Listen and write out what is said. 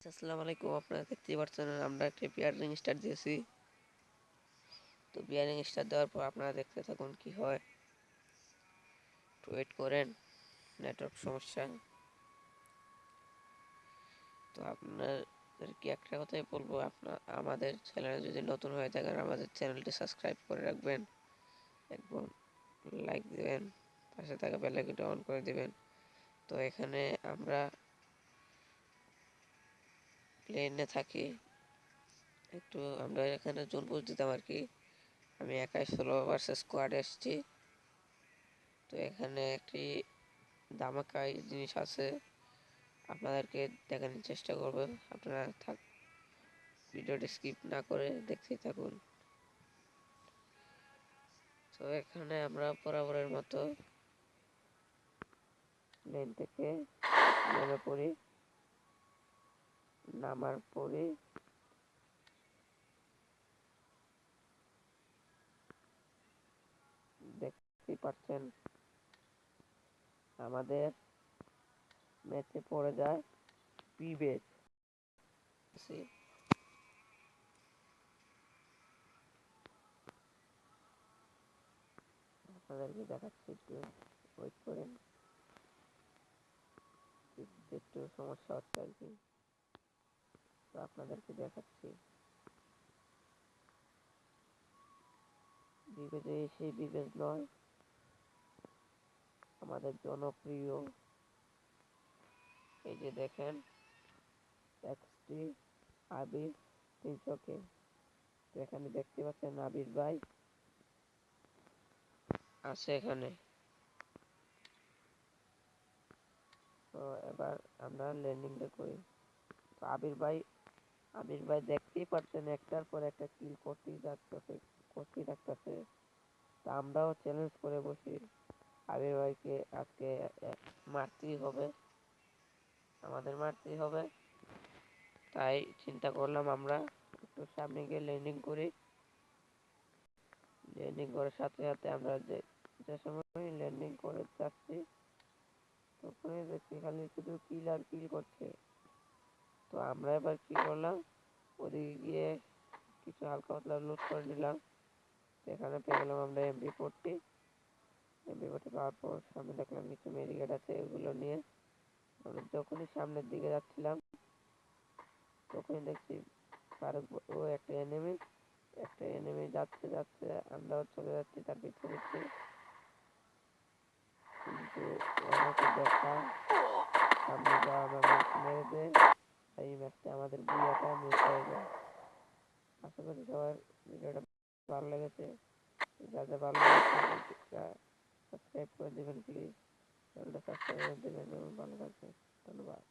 আসসালামু আলাইকুম। আপনারা দেখতেই পাচ্ছেন আমরা একটা বিয়ারিং স্টার্ট দিয়েছি। তো বিয়ারিং স্টার্ট দেওয়ার পর আপনারা দেখতে থাকুন কি হয়। একটু ওয়েট করেন, নেটওয়ার্ক সমস্যা। তো আপনাদেরকে একটা কথাই বলবো, আমাদের চ্যানেলে যদি নতুন হয়ে থাকেন আমাদের চ্যানেলটি সাবস্ক্রাইব করে রাখবেন এবং লাইক দিবেন, পাশে থাকা বেল আইকনটা অন করে দিবেন। তো এখানে আমরা প্লেনে থাকি, আমরা এখানে জোন পোস্ট দিতাম আর কি। আমি একাই সোলো ভার্সেস স্কোয়াডে এসেছি। তো এখানে একটি ধামাকাই জিনিস আছে, আপনাদেরকে দেখানোর চেষ্টা করব। আপনারা ভিডিওটি স্কিপ না করে দেখতেই থাকুন। তো এখানে আমরা বরাবরের মতো প্লেন থেকে নেমে পড়ি। নামার পরে দেখতেই পাচ্ছেন আমাদের ম্যাচে পড়ে যায় বিবেক। আপনাদেরকে দেখাচ্ছি, একটু ওয়েট করেন। একটু সমস্যা হচ্ছে আর কি, তো আপনাদেরকে দেখাচ্ছি। বিবেজে সেই বিবেজ নয়, আমাদের জনপ্রিয় এই যে দেখেন এক্সটি আবির 300K। তো এখানে দেখতে পাচ্ছেন আবির ভাই আছে এখানে। তো এবার আমরা ল্যান্ডিংটা করি। তো আবির ভাই দেখতেই পাচ্ছেন একটার পর একটা কিল করতেই থাকতেছে। তা আমরাও চ্যালেঞ্জ করে বসি, আবির ভাইকে আজকে মারতেই হবে, আমাদের মারতেই হবে। তাই চিন্তা করলাম আমরা একটু সামনে গিয়ে ল্যান্ডিং করি। ল্যান্ডিং করার সাথে সাথে আমরা যে সময় ল্যান্ডিং করে যাচ্ছি তখনই দেখছি খালি শুধু কিল আর কিল করছে। তো আমরা এবার কি করলাম, ওদিকে গিয়ে কিছু হালকা পাতলা লুট করে নিলাম। এখানে পেয়ে গেলাম আমরা MP40। পাওয়ার পর সামনে দেখলাম কিছু মেডিকেট আছে, এগুলো নিয়ে আমরা যখনই সামনের দিকে যাচ্ছিলাম তখনই দেখছি ফারুক ও একটা এনিমি যাচ্ছে আমরাও চলে যাচ্ছি তার পিছু পিছু। কিন্তু আমাকে দেখা সামনে যাওয়া মানুষ মেরে দেয়, এই ম্যাচটা আমাদের বুয়াটা মিস হয়ে যায়। আশা করি সবার ভিডিওটা ভালো লেগেছে। যাদের ভালো লেগেছে সাবস্ক্রাইব করে দেবেন প্লিজ, চ্যানেলটা সাবস্ক্রাইব করে দেবেন এবং ভালো থাকবেন। ধন্যবাদ।